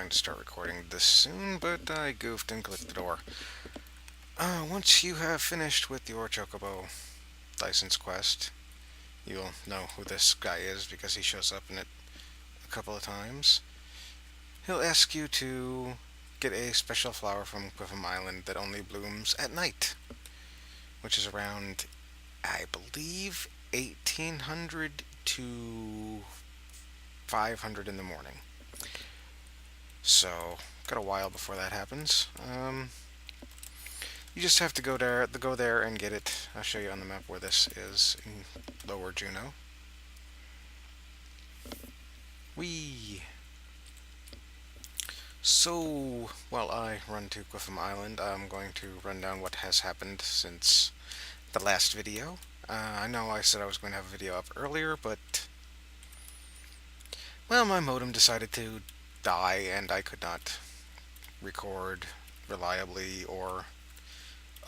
trying to start recording this soon, but I goofed and clicked the door. Once you have finished with your Chocobo license quest, you'll know who this guy is because he shows up in it a couple of times. He'll ask you to get a special flower from Quiffum Island that only blooms at night, which is around, I believe, 1800 to 500 in the morning. So, got a while before that happens. You just have to go there and get it. I'll show you on the map where this is in Lower Juneau. Whee! So, while I run to Quiffum Island, I'm going to run down what has happened since the last video. I know I said I was going to have a video up earlier, but well, my modem decided to die and I could not record reliably or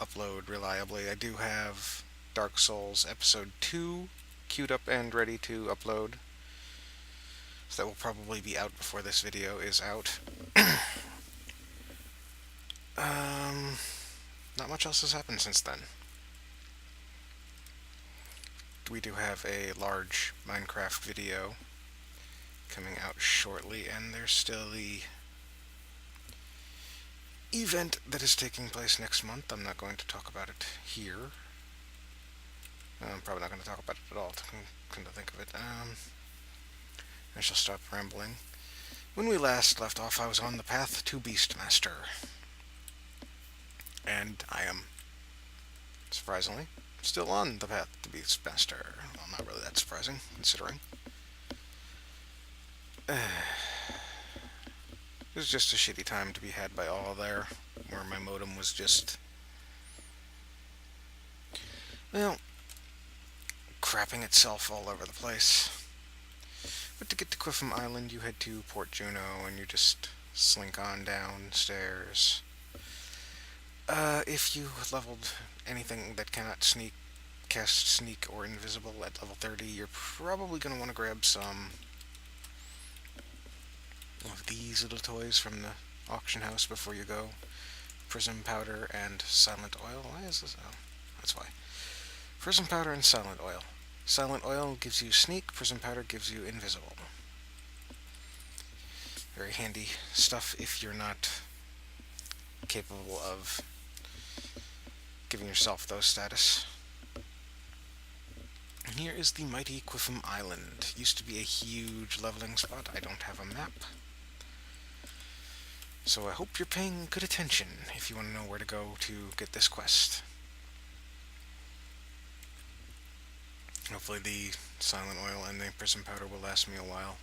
upload reliably. I do have Dark Souls Episode 2 queued up and ready to upload, so that will probably be out before this video is out. Not much else has happened since then. We do have a large Minecraft video coming out shortly, and there's still the event that is taking place next month. I'm not going to talk about it here. I'm probably not going to talk about it at all, come to think of it. I shall stop rambling. When we last left off, I was on the path to Beastmaster. And I am, surprisingly, still on the path to Beastmaster. Well, not really that surprising, considering. It was just a shitty time to be had by all there, where my modem was just, well, crapping itself all over the place. But to get to Quiffum Island, you head to Port Juneau, and you just slink on downstairs. If you leveled anything that cannot cast sneak or invisible at level 30, you're probably going to want to grab some of these little toys from the auction house before you go. Prism powder and silent oil. Why is this? Oh, that's why. Prism powder and silent oil. Silent oil gives you sneak, prism powder gives you invisible. Very handy stuff if you're not capable of giving yourself those status. And here is the mighty Quiffum Island. Used to be a huge leveling spot. I don't have a map. So I hope you're paying good attention if you want to know where to go to get this quest. Hopefully the silent oil and the prism powder will last me a while.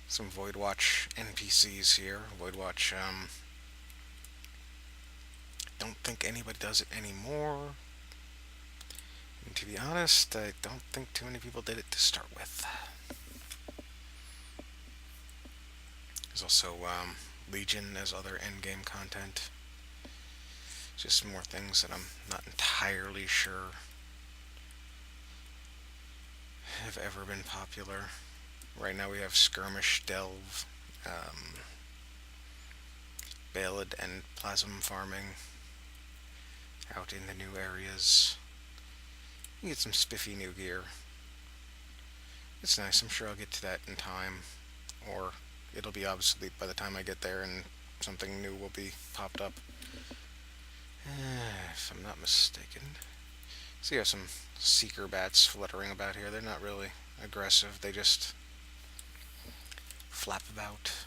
Some Void Watch NPCs here. Void Watch, don't think anybody does it anymore. And to be honest, I don't think too many people did it to start with. There's also Legion as other endgame content. Just more things that I'm not entirely sure have ever been popular. Right now we have Skirmish, Delve, Baled, and Plasm farming out in the new areas. You get some spiffy new gear. It's nice. I'm sure I'll get to that in time, or it'll be obsolete by the time I get there and something new will be popped up. If I'm not mistaken. So you have some seeker bats fluttering about here. They're not really aggressive. They just flap about.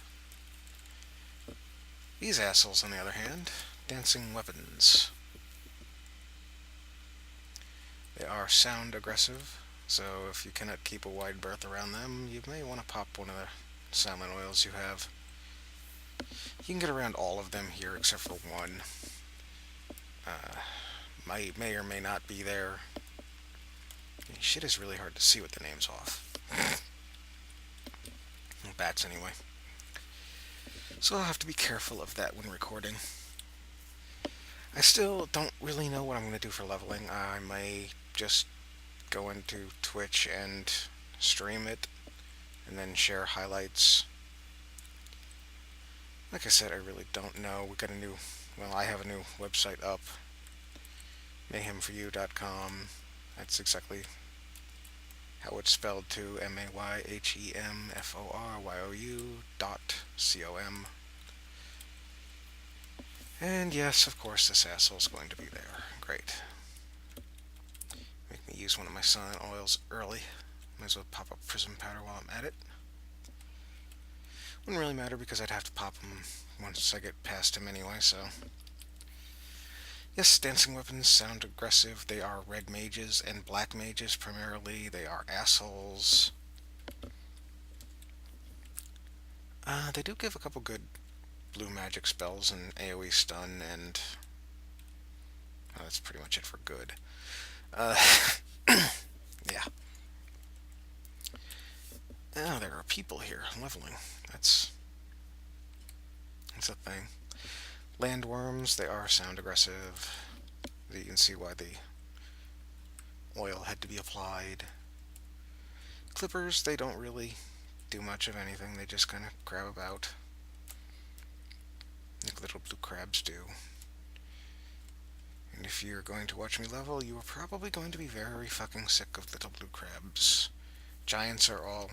These assholes, on the other hand, dancing weapons. They are sound aggressive, so if you cannot keep a wide berth around them, you may want to pop one of the silent oils you have. You can get around all of them here except for one. May or may not be there. Shit is really hard to see with the names off. Bats, anyway. So I'll have to be careful of that when recording. I still don't really know what I'm going to do for leveling. I may just go into Twitch and stream it, and then share highlights Like I said, I really don't know. We got a new, well, I have a new website up, mayhemforyou.com. That's exactly how it's spelled too, mayhemforYou.com. And yes, of course, this asshole's going to be there. Great. Make me use one of my silent oils early. Might as well pop up prism powder while I'm at it. Wouldn't really matter because I'd have to pop them once I get past him anyway, so. Yes, dancing weapons sound aggressive. They are red mages and black mages primarily. They are assholes. They do give a couple good blue magic spells and AoE stun, and that's pretty much it for good. Uh, yeah. Oh, there are people here leveling. That's a thing. Landworms, they are sound aggressive. You can see why the oil had to be applied. Clippers, they don't really do much of anything. They just kind of grab about, like little blue crabs do. And if you're going to watch me level, you are probably going to be very fucking sick of little blue crabs. Giants are all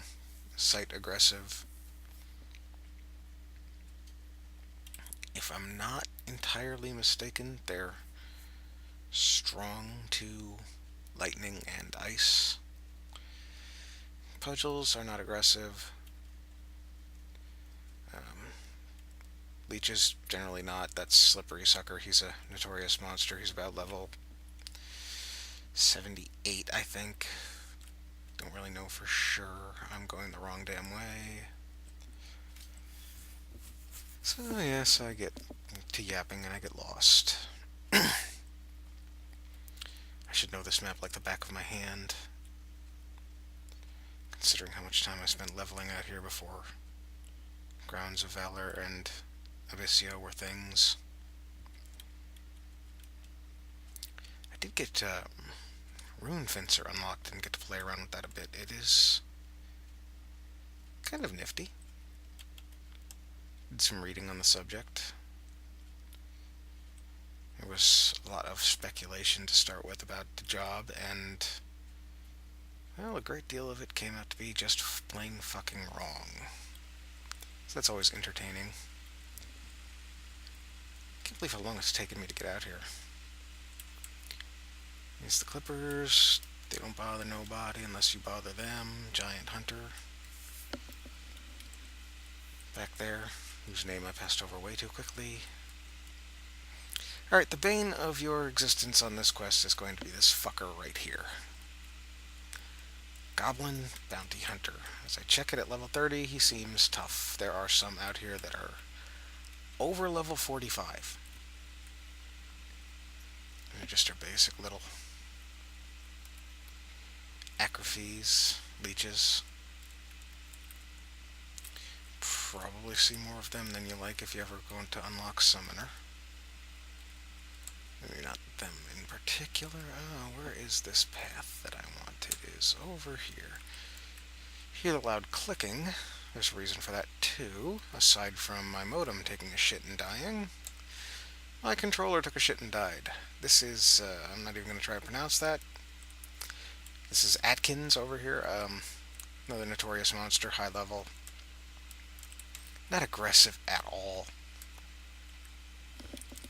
sight aggressive. If I'm not entirely mistaken, they're strong to lightning and ice. Pudgels are not aggressive. Leeches, generally not. That's Slippery Sucker. He's a notorious monster. He's about level 78, I think. Don't really know for sure. I'm going the wrong damn way. So, yes, I get to yapping and I get lost. I should know this map like the back of my hand, considering how much time I spent leveling out here before Grounds of Valor and Abyssio were things. I did get Rune Fencer unlocked and get to play around with that a bit. It is kind of nifty. Did some reading on the subject. There was a lot of speculation to start with about the job, and well, a great deal of it came out to be just plain fucking wrong. So that's always entertaining. Can't believe how long it's taken me to get out here. Here's the Clippers. They don't bother nobody unless you bother them. Giant Hunter. Back there, whose name I passed over way too quickly. Alright, the bane of your existence on this quest is going to be this fucker right here. Goblin Bounty Hunter. As I check it at level 30, he seems tough. There are some out here that are over level 45. They're just your basic little acrophies, leeches. Probably see more of them than you like if you ever go to unlock Summoner. Maybe not them in particular. Oh, where is this path that I want? It is over here. Hear the loud clicking. There's a reason for that too, aside from my modem taking a shit and dying. My controller took a shit and died. This is, I'm not even going to try to pronounce that. This is Atkins over here, another notorious monster, high level. Not aggressive at all.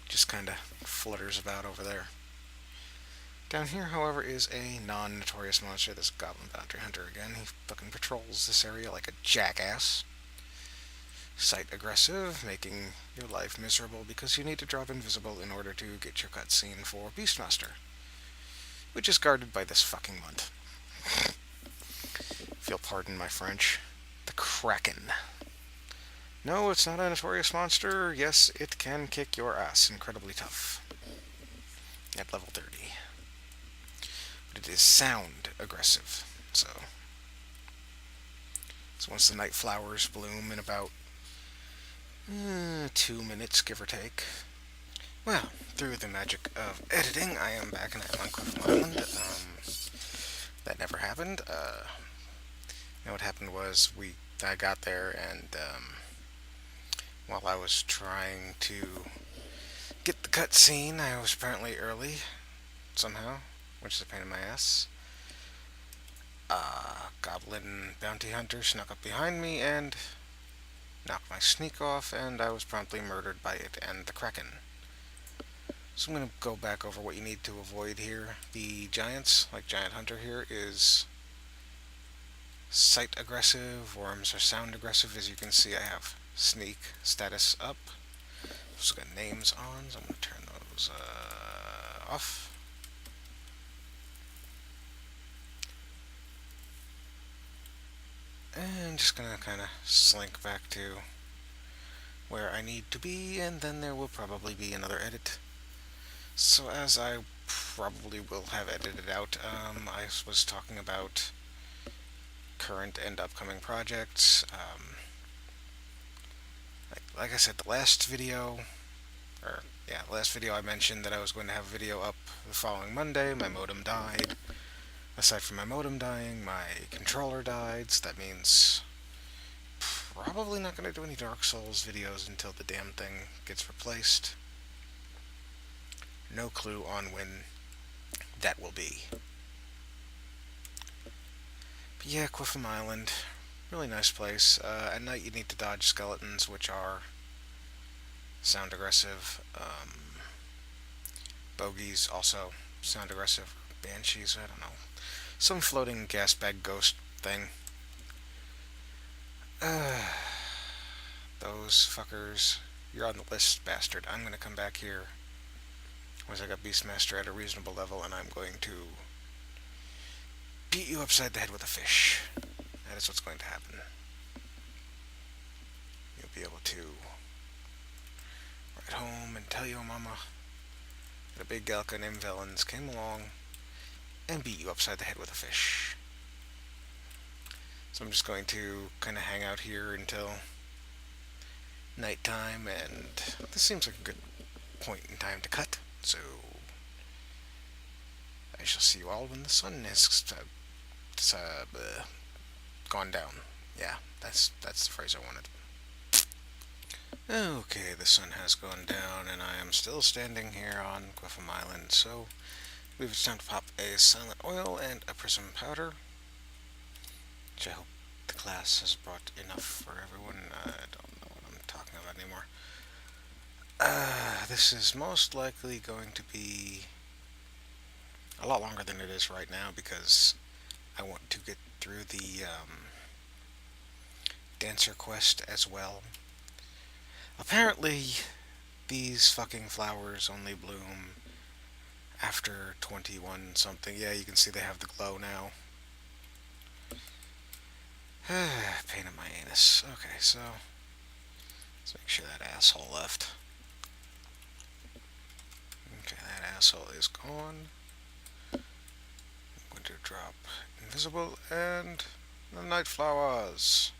Just kind of flutters about over there. Down here, however, is a non-notorious monster, this Goblin Bounty Hunter again. He fucking patrols this area like a jackass. Sight aggressive, making your life miserable because you need to drop invisible in order to get your cutscene for Beastmaster, which is guarded by this fucking munt. If you'll pardon my French. The Kraken. No, it's not a notorious monster. Yes, it can kick your ass. Incredibly tough. At level 30. But it is sound aggressive. So once the night flowers bloom in about 2 minutes, give or take. Well, through the magic of editing, I am back in Cliff Island. That never happened. What happened was I got there and while I was trying to get the cutscene, I was apparently early, somehow, which is a pain in my ass. Goblin bounty hunter snuck up behind me and knocked my sneak off, and I was promptly murdered by it and the Kraken. So I'm going to go back over what you need to avoid here. The giants, like Giant Hunter here, is sight aggressive, worms are sound aggressive. As you can see, I have sneak status up. Also got names on, so I'm going to turn those off. And just going to kind of slink back to where I need to be, and then there will probably be another edit. So as I probably will have edited out, I was talking about current and upcoming projects. Like I said, the last video I mentioned that I was going to have a video up the following Monday. My modem died. Aside from my modem dying, my controller died, so that means probably not going to do any Dark Souls videos until the damn thing gets replaced. No clue on when that will be. But yeah, Quiffham Island, really nice place. At night you need to dodge skeletons, which are sound aggressive. Bogies also sound aggressive. Banshees, I don't know. Some floating gas bag ghost thing. Those fuckers. You're on the list, bastard. I'm gonna come back here once I got Beastmaster at a reasonable level, and I'm going to beat you upside the head with a fish. That is what's going to happen. You'll be able to ride home and tell your mama that a big galka named Villains came along and beat you upside the head with a fish. So I'm just going to kind of hang out here until nighttime, and this seems like a good point in time to cut. So I shall see you all when the sun has gone down. Yeah, that's the phrase I wanted. Okay, the sun has gone down, and I am still standing here on Quiffham Island, so I believe it's time to pop a silent oil and a prism powder, which I hope the class has brought enough for everyone. I don't know what I'm talking about anymore. This is most likely going to be a lot longer than it is right now because I want to get through the Dancer quest as well. Apparently, these fucking flowers only bloom after 21 something. Yeah, you can see they have the glow now. Pain in my anus. Okay, so let's make sure that asshole left. Okay, that asshole is gone. I'm going to drop invisible and the night flowers.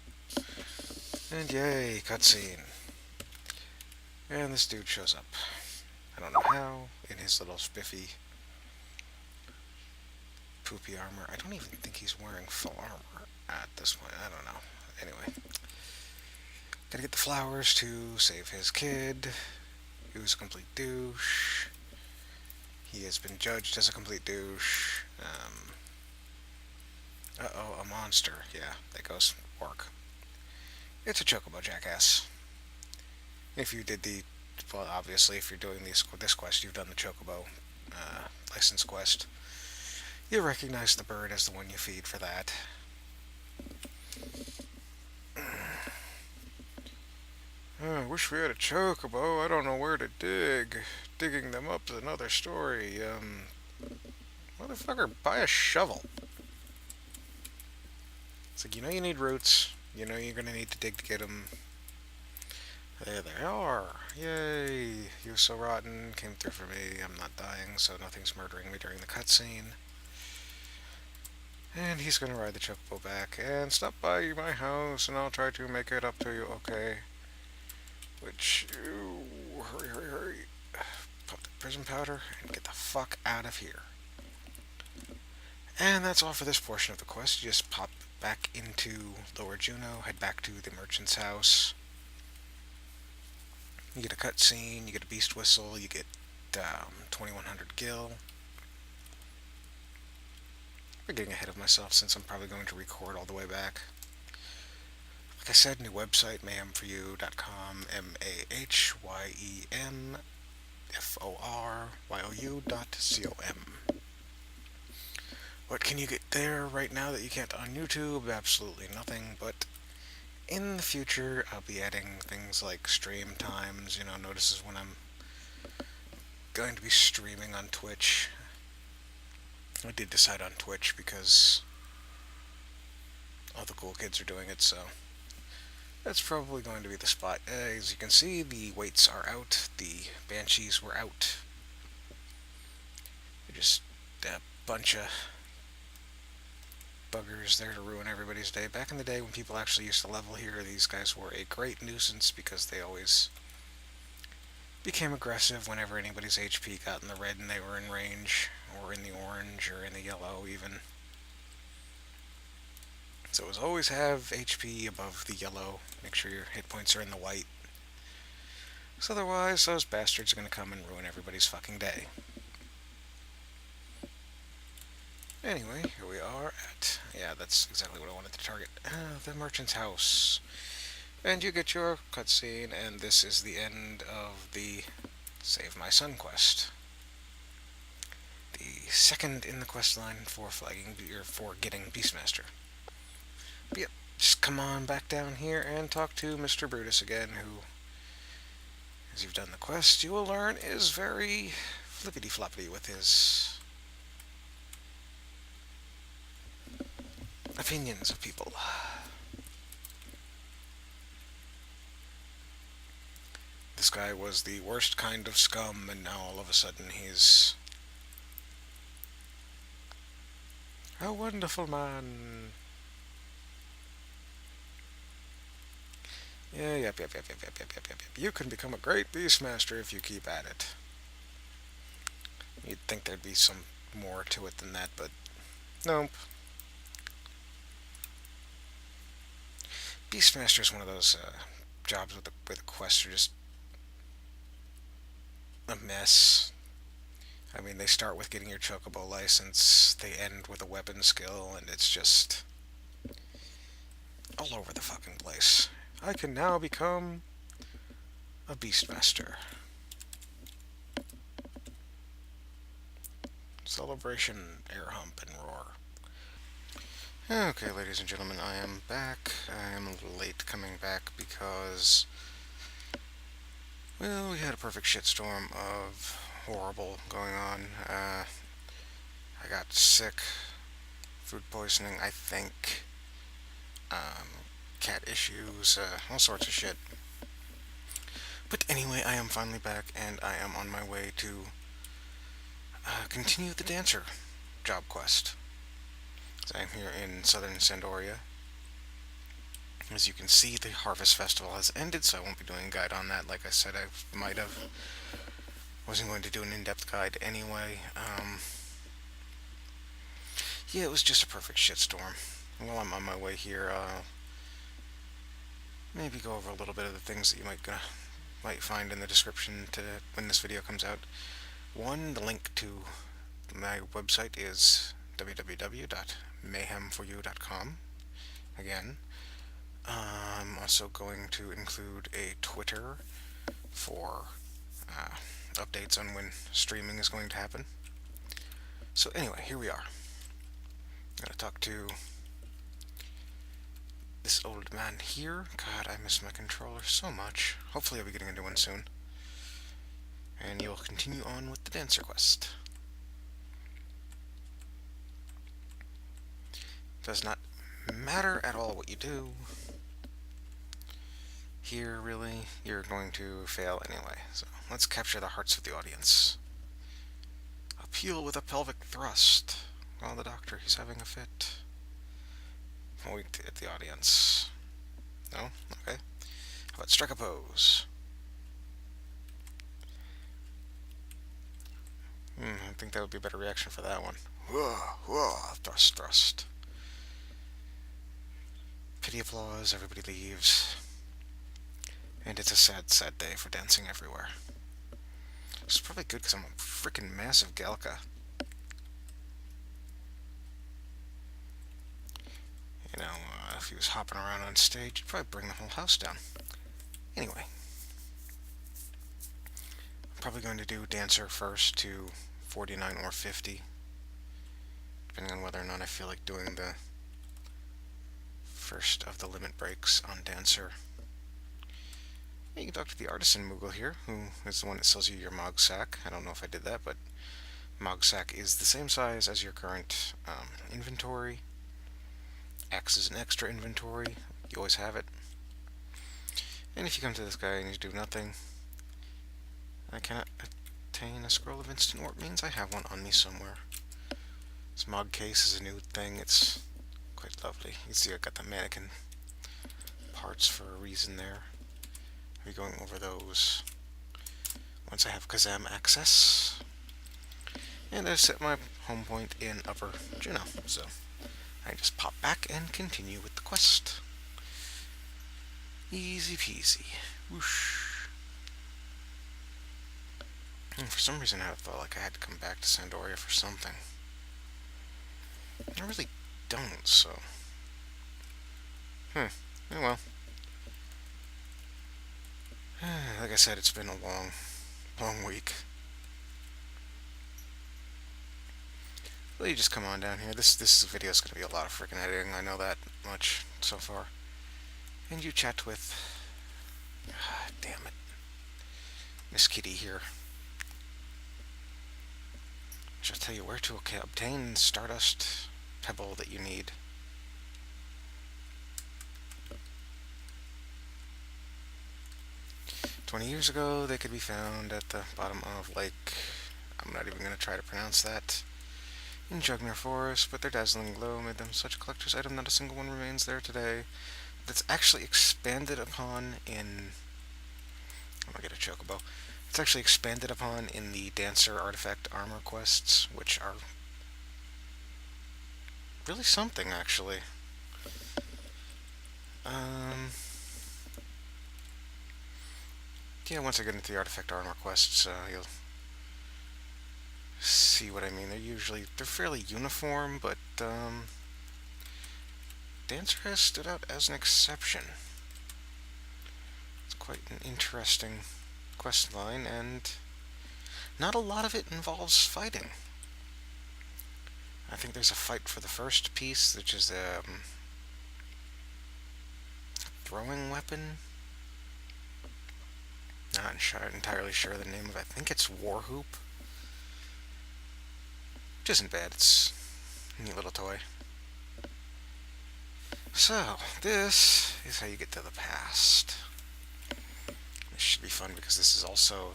And yay, cutscene. And this dude shows up. I don't know how, in his little spiffy, poopy armor. I don't even think he's wearing full armor at this point. I don't know. Anyway. Gotta get the flowers to save his kid, who's a complete douche. He has been judged as a complete douche. Uh-oh, a monster. Yeah, that goes work. It's a chocobo, jackass. If you did the... Well, obviously, if you're doing this quest, you've done the chocobo license quest. You recognize the bird as the one you feed for that. I wish we had a chocobo. I don't know where to dig. Digging them up is another story. Motherfucker, buy a shovel. It's like, you need roots. You know you're gonna need to dig to get them. There they are. Yay. He was so rotten. Came through for me. I'm not dying, so nothing's murdering me during the cutscene. And he's gonna ride the chocobo back and stop by my house, and I'll try to make it up to you, okay? Which, hurry. Pop the prism powder and get the fuck out of here. And that's all for this portion of the quest. You just pop back into Lower Juneau, head back to the merchant's house. You get a cutscene, you get a beast whistle, you get 2100 gil. I'm getting ahead of myself since I'm probably going to record all the way back. Like I said, new website, mayhemforyou.com, mayhemforYou.com. What can you get there right now that you can't on YouTube? Absolutely nothing, but in the future, I'll be adding things like stream times, notices when I'm going to be streaming on Twitch. I did decide on Twitch because all the cool kids are doing it, so that's probably going to be the spot. As you can see, the weights are out, the banshees were out. They're just a bunch of buggers there to ruin everybody's day. Back in the day when people actually used to level here, these guys were a great nuisance because they always became aggressive whenever anybody's HP got in the red and they were in range, or in the orange, or in the yellow even. So it was always have HP above the yellow, make sure your hit points are in the white. Because otherwise, those bastards are going to come and ruin everybody's fucking day. Anyway, here we are at... Yeah, that's exactly what I wanted to target. The merchant's house. And you get your cutscene, and this is the end of the Save My Son quest. The second in the quest line for getting Beastmaster. But yep, just come on back down here and talk to Mr. Brutus again, who, as you've done the quest, you will learn is very flippity-floppity with his opinions of people. This guy was the worst kind of scum, and now all of a sudden he's a wonderful man. Yeah, yep. You can become a great Beastmaster if you keep at it. You'd think there'd be some more to it than that, but nope. Beastmaster is one of those jobs where the quests are just a mess. I mean, they start with getting your Chocobo license, they end with a weapon skill, and it's just all over the fucking place. I can now become a Beastmaster. Celebration, air hump, and roar. Okay, ladies and gentlemen, I am back. I am a little late coming back because, well, we had a perfect shitstorm of horrible going on. I got sick, food poisoning, I think, cat issues, all sorts of shit. But anyway, I am finally back, and I am on my way to continue the Dancer job quest. So I'm here in southern Sandoria. As you can see, the Harvest Festival has ended, so I won't be doing a guide on that. Like I said, I might have. Wasn't going to do an in-depth guide anyway. Yeah, it was just a perfect shitstorm. While I'm on my way here, maybe go over a little bit of the things that you might find in the description to when this video comes out. One, the link to my website is www.mayhemforyou.com. Again, I'm also going to include a Twitter for updates on when streaming is going to happen. So anyway, here we are. I'm going to talk to this old man here. God, I miss my controller so much. Hopefully I'll be getting a new one soon. And you'll continue on with the Dancer quest. Does not matter at all what you do. Here, really, you're going to fail anyway. So let's capture the hearts of the audience. Appeal with a pelvic thrust. Well, the doctor, he's having a fit. Point at the audience. No? Okay. How about strike a pose? I think that would be a better reaction for that one. Whoa, whoa, thrust, thrust. Pity applause, everybody leaves. And it's a sad, sad day for dancing everywhere. Which is probably good because I'm a freaking massive Galka. If he was hopping around on stage, he'd probably bring the whole house down. Anyway, I'm probably going to do Dancer first to 49 or 50, depending on whether or not I feel like doing the first of the limit breaks on Dancer. You can talk to the artisan Moogle here, who is the one that sells you your Mog Sack. I don't know if I did that, but Mog Sack is the same size as your current inventory. Acts as an extra inventory. You always have it. And if you come to this guy and you do nothing, I cannot obtain a scroll of instant warp means I have one on me somewhere. This Mog case is a new thing. It's quite lovely. You see I got the mannequin parts for a reason there. I'll be going over those once I have Kazam access. And I've set my home point in Upper Juno, so I just pop back and continue with the quest. Easy peasy. Whoosh. And for some reason I felt like I had to come back to Sandoria for something. I really don't, so... Oh well. Like I said, it's been a long week. Well, you just come on down here. This video is going to be a lot of freaking editing. I know that much so far. And you chat with... damn it. Miss Kitty here. She'll tell you where to obtain the Stardust Pebble that you need. "20 years ago, they could be found at the bottom of Lake... I'm not even going to try to pronounce that. In Jugner Forest, but their dazzling glow made them such a collector's item not a single one remains there today. That's actually expanded upon in... I'm gonna get a chocobo. It's actually expanded upon in the Dancer Artifact Armor quests, which are really something, actually. Yeah, once I get into the Artifact Armor quests, you'll see what I mean. They're fairly uniform, but Dancer has stood out as an exception. It's quite an interesting quest line, and not a lot of it involves fighting. I think there's a fight for the first piece, which is a throwing weapon. Not entirely sure the name of it. I think it's Warhoop. Which isn't bad. It's a neat little toy. So, this is how you get to the past. This should be fun because this is also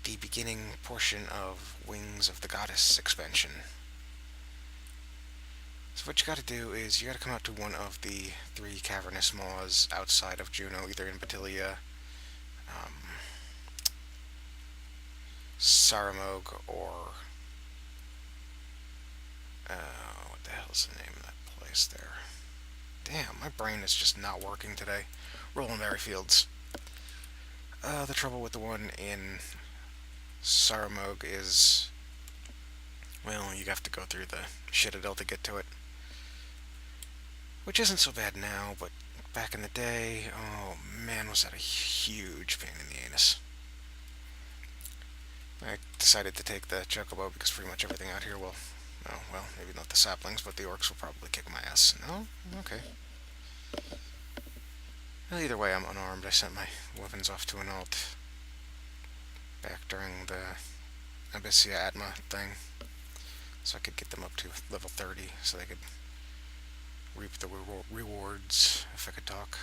the beginning portion of Wings of the Goddess expansion. So what you gotta do is you gotta come out to one of the 3 cavernous maws outside of Juno, either in Batilia, Saramog, or what the hell's the name of that place there? Damn, my brain is just not working today. Rolling Merryfields. The trouble with the one in Saramog is, well, you have to go through the Citadel to get to it. Which isn't so bad now, but back in the day, oh man, was that a huge pain in the anus. I decided to take the Chocobo because pretty much everything out here will... Oh, well, maybe not the saplings, but the orcs will probably kick my ass. No? Okay. Well, either way, I'm unarmed. I sent my weapons off to an alt back during the Abyssia Atma thing, so I could get them up to level 30, so they could reap the rewards, if I could talk.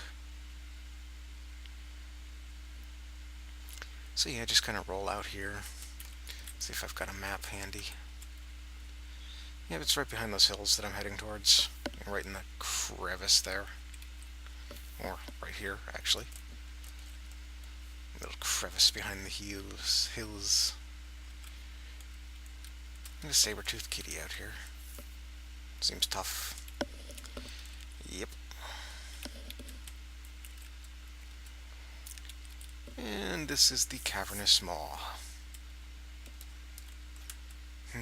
So yeah, just kind of roll out here. See if I've got a map handy. Yeah, it's right behind those hills that I'm heading towards. Right in the crevice there. Or right here, actually. Little crevice behind the hills. There's a saber-toothed kitty out here. Seems tough. Yep. And this is the Cavernous Maw. I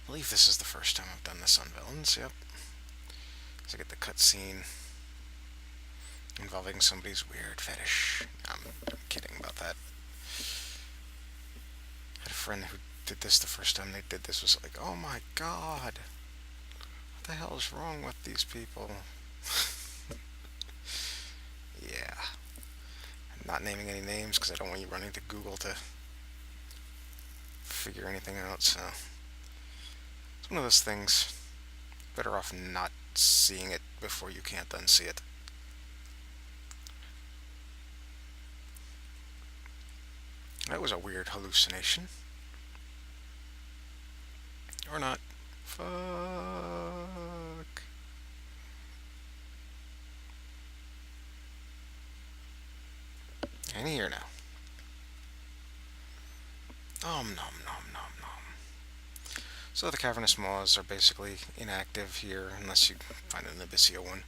believe this is the first time I've done this on villains, yep. So I get the cutscene involving somebody's weird fetish. I'm kidding about that. I had a friend who did this the first time they did this, was like, oh my god, what the hell is wrong with these people? Yeah. I'm not naming any names because I don't want you running to Google to figure anything out, so it's one of those things. Better off not seeing it before you can't unsee it. That was a weird hallucination. Or not. Fuck. And here now. Nom nom nom nom nom. So the cavernous maws are basically inactive here unless you find an Abyssio one.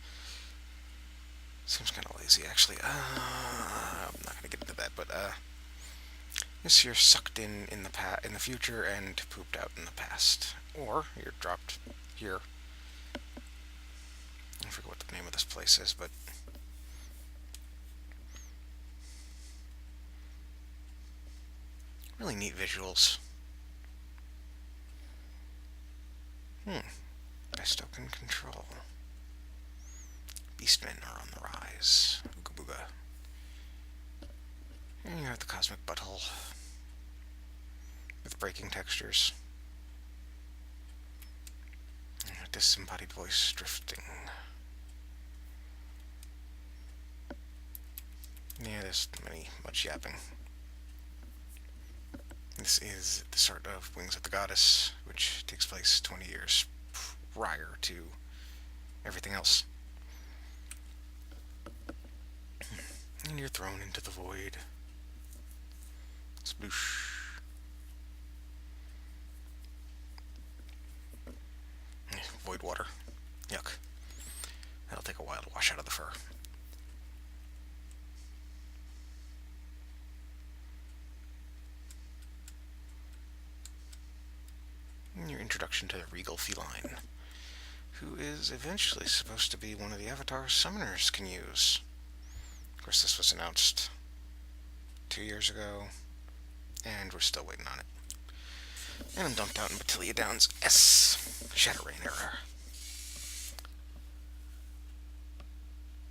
Seems kind of lazy actually. I'm not gonna get into that, but yes, you're sucked in the future and pooped out in the past, or you're dropped here. I forget what the name of this place is, but really neat visuals. Best open control. Beastmen are on the rise. Ooga booga. And you have the cosmic butthole with breaking textures. And a disembodied voice drifting. Yeah, there's much yapping. This is the start of Wings of the Goddess, which takes place 20 years prior to everything else. And you're thrown into the void. Sploosh. Void water. Yuck. That'll take a while to wash out of the fur. And your introduction to the regal feline, who is eventually supposed to be one of the avatars summoners can use. Of course, this was announced 2 years ago, and we're still waiting on it. And I'm dumped out in Batilia Downs S. Shadowrain error.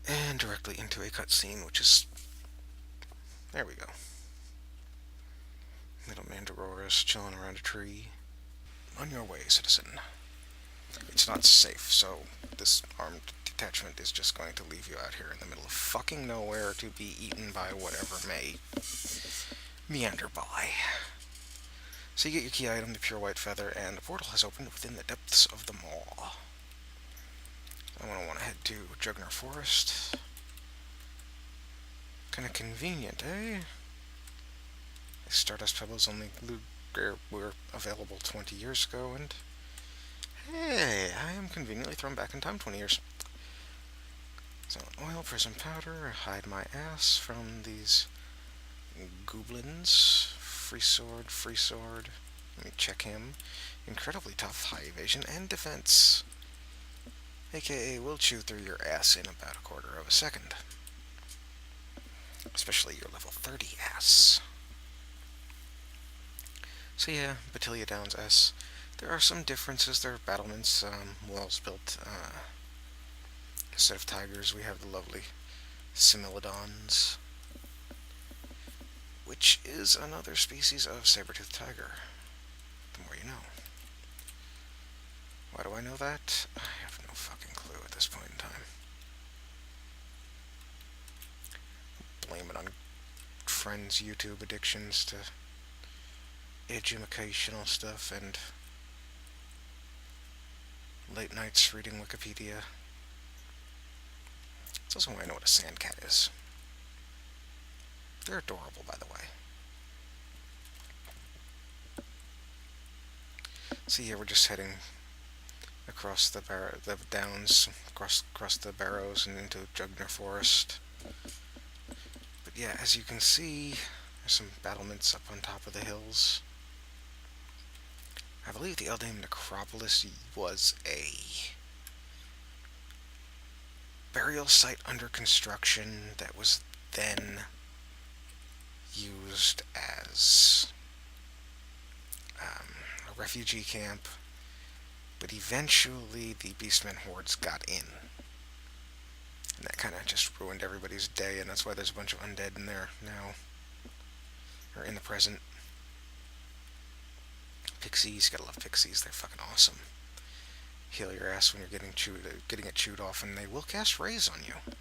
And directly into a cutscene, which is... There we go. Little Mandragoras chilling around a tree. On your way, citizen. It's not safe, so this armed detachment is just going to leave you out here in the middle of fucking nowhere to be eaten by whatever may meander by. So you get your key item, the pure white feather, and the portal has opened within the depths of the maw. I'm going to want to head to Jugner Forest. Kind of convenient, eh? The Stardust Pebbles only were available 20 years ago, and hey, I am conveniently thrown back in time 20 years. So, oil, prism powder, hide my ass from these goblins. Free sword. Let me check him. Incredibly tough, high evasion and defense. AKA will chew through your ass in about a quarter of a second. Especially your level 30 ass. So yeah, Batilia Downs S. There are some differences. There are battlements, walls built. Instead of tigers, we have the lovely Similodons, which is another species of saber-toothed tiger. The more you know. Why do I know that? I have no fucking clue at this point in time. Blame it on friends' YouTube addictions to educational stuff and late nights reading Wikipedia. It's also why I know what a sandcat is. They're adorable, by the way. So yeah, we're just heading across the downs, across the barrows and into Jugner Forest. But yeah, as you can see, there's some battlements up on top of the hills. I believe the Eldain Necropolis was a burial site under construction that was then used as a refugee camp, but eventually the Beastmen hordes got in. And that kind of just ruined everybody's day, and that's why there's a bunch of undead in there now. Or in the present. Pixies, gotta love pixies, they're fucking awesome. Heal your ass when you're getting it chewed off, and they will cast Raise on you. I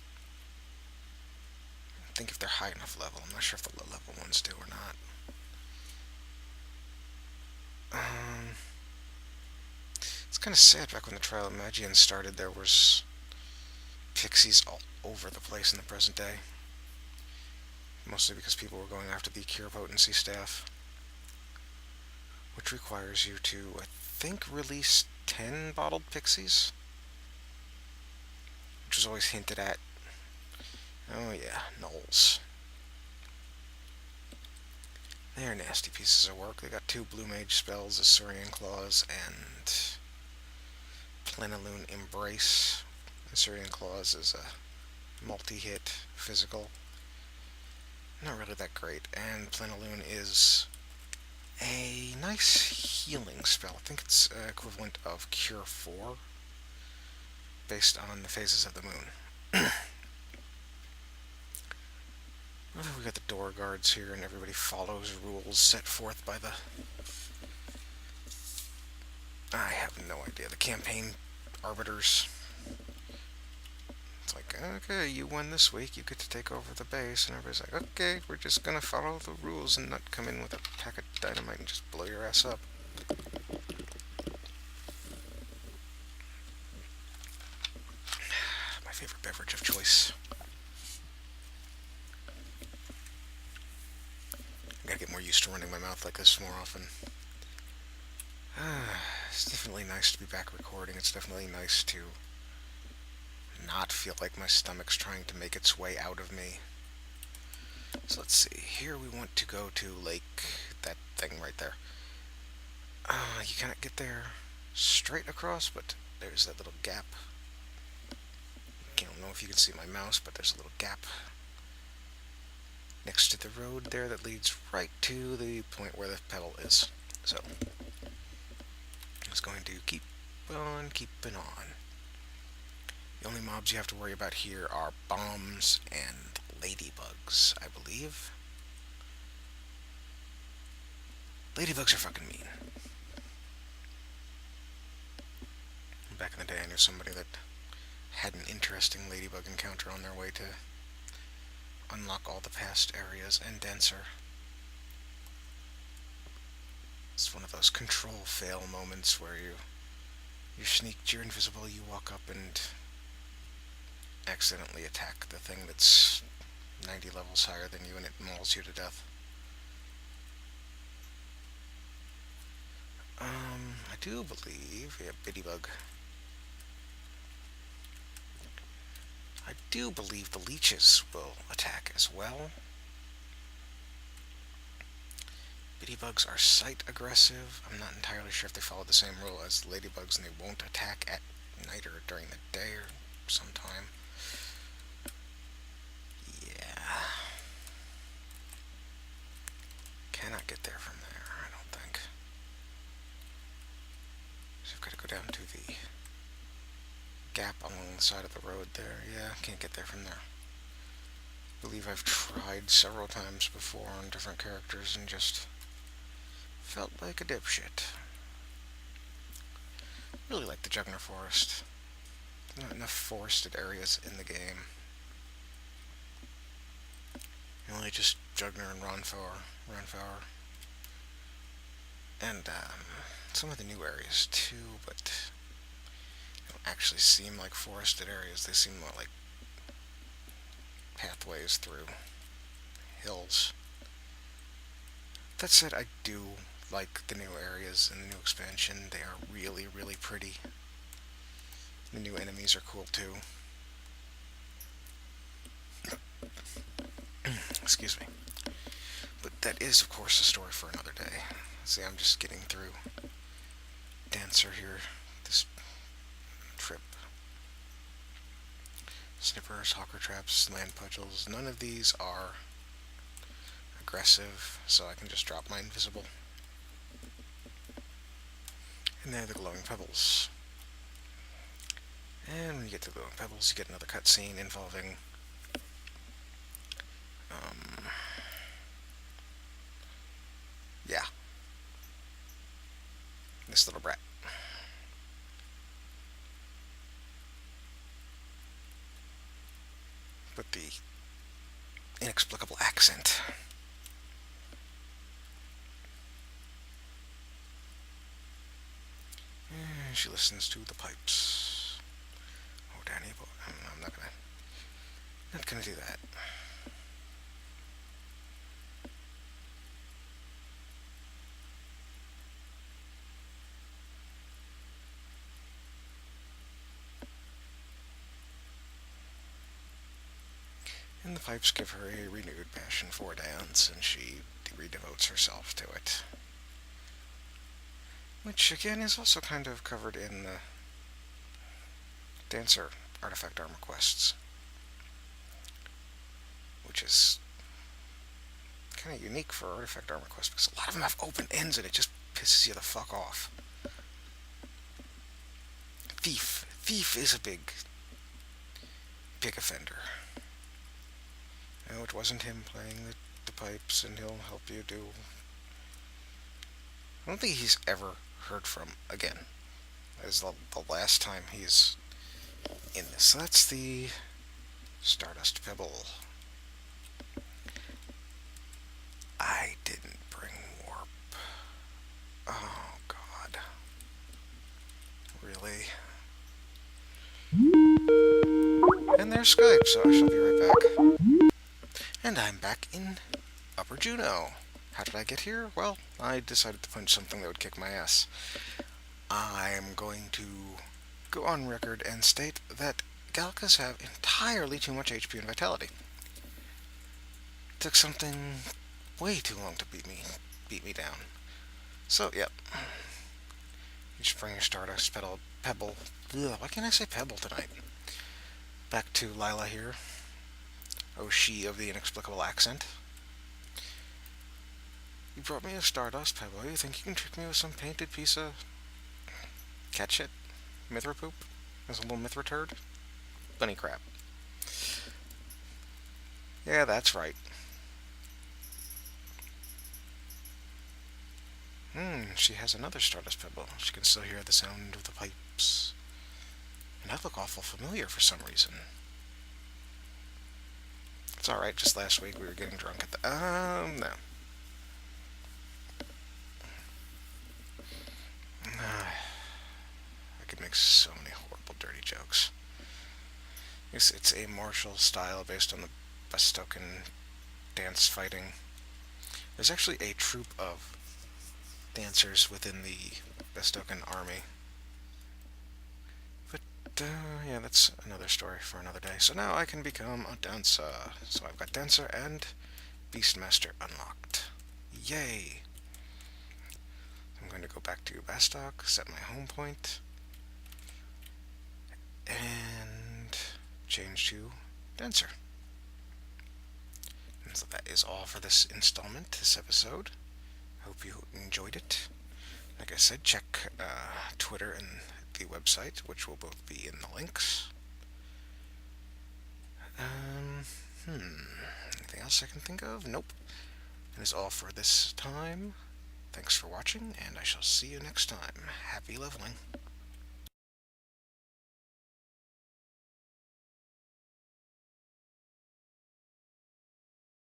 think if they're high enough level. I'm not sure if the low level ones do or not. It's kind of sad. Back when the Trial of Magian started, there was pixies all over the place in the present day. Mostly because people were going after the Cure Potency staff, which requires you to, I think, release 10 bottled pixies, which was always hinted at. Oh yeah, gnolls. They're nasty pieces of work. They got 2 Blue Mage spells, Assyrian Claws, and Plenilune Embrace. Assyrian Claws is a multi-hit physical. Not really that great. And Plenilune is a nice healing spell. I think it's equivalent of Cure 4, based on the phases of the moon. We got the door guards here, and everybody follows rules set forth by the... I have no idea. The campaign arbiters. It's like, okay, you won this week, you get to take over the base, and everybody's like, okay, we're just gonna follow the rules and not come in with a pack of dynamite and just blow your ass up. My favorite beverage of choice. I gotta get more used to running my mouth like this more often. It's definitely nice to be back recording. It's definitely nice to not feel like my stomach's trying to make its way out of me. So let's see. Here we want to go to Lake... that thing right there. You cannot get there straight across, but there's that little gap. I don't know if you can see my mouse, but there's a little gap next to the road there that leads right to the point where the pedal is. So, I'm just going to keep on keeping on. The only mobs you have to worry about here are bombs and ladybugs, I believe. Ladybugs are fucking mean. Back in the day, I knew somebody that had an interesting ladybug encounter on their way to unlock all the past areas and Dancer. It's one of those control fail moments where you're sneaked, you're invisible, you walk up and accidentally attack the thing that's 90 levels higher than you and it mauls you to death. I do believe, yeah, Biddybug. I do believe the leeches will attack as well. Biddiebugs are sight aggressive. I'm not entirely sure if they follow the same rule as ladybugs, and they won't attack at night or during the day or sometime. Yeah. Cannot get there from there, I don't think. So I've got to go down to the gap along the side of the road there. Yeah, can't get there from there. I believe I've tried several times before on different characters and just felt like a dipshit. Really like the Jugner Forest. There's not enough forested areas in the game. Only just Jugner and Ronfaur. And some of the new areas too, but they don't actually seem like forested areas. They seem more like pathways through hills. That said, I do like the new areas in the new expansion. They are really, really pretty. The new enemies are cool too. Excuse me. But that is, of course, a story for another day. See, I'm just getting through Dancer here this trip. Snippers, hawker traps, land puddles, none of these are aggressive, so I can just drop my invisible. And there are the glowing pebbles. And when you get to the glowing pebbles, you get another cutscene involving yeah, this little brat. With the inexplicable accent. And she listens to the pipes. Oh, Danny, boy, I'm not gonna do that. And the pipes give her a renewed passion for dance, and she redevotes herself to it. Which, again, is also kind of covered in the Dancer artifact armor quests. Which is kind of unique for artifact armor quests, because a lot of them have open ends, and it just pisses you the fuck off. Thief is a big offender. No, it wasn't him playing the pipes, and he'll help you do... I don't think he's ever heard from again. That is the last time he's in this. So that's the Stardust Pebble. I didn't bring warp. Oh, God. Really? And there's Skype, so I shall be right back. And I'm back in Upper Juno. How did I get here? Well, I decided to punch something that would kick my ass. I'm going to go on record and state that Galkas have entirely too much HP and vitality. It took something way too long to beat me down. So, yep. You just bring your Stardust Pebble. Ugh, why can't I say Pebble tonight? Back to Lila here. Oh, she of the inexplicable accent. You brought me a Stardust Pebble. You think you can trick me with some painted piece of cat shit? Mithra poop? There's a little Mithra turd? Bunny crap. Yeah, that's right. She has another Stardust Pebble. She can still hear the sound of the pipes. And that look awful familiar for some reason. It's alright, just last week we were getting drunk at the... no. I could make so many horrible, dirty jokes. It's a martial style based on the Bestoken dance fighting. There's actually a troop of dancers within the Bestoken army. But, yeah, that's another story for another day. So now I can become a dancer. So I've got Dancer and Beastmaster unlocked. Yay! I'm going to go back to Bastok, set my home point, and change to Dancer. And so that is all for this installment, this episode. Hope you enjoyed it. Like I said, check Twitter and the website, which will both be in the links. Anything else I can think of? Nope. That is all for this time. Thanks for watching, and I shall see you next time. Happy leveling.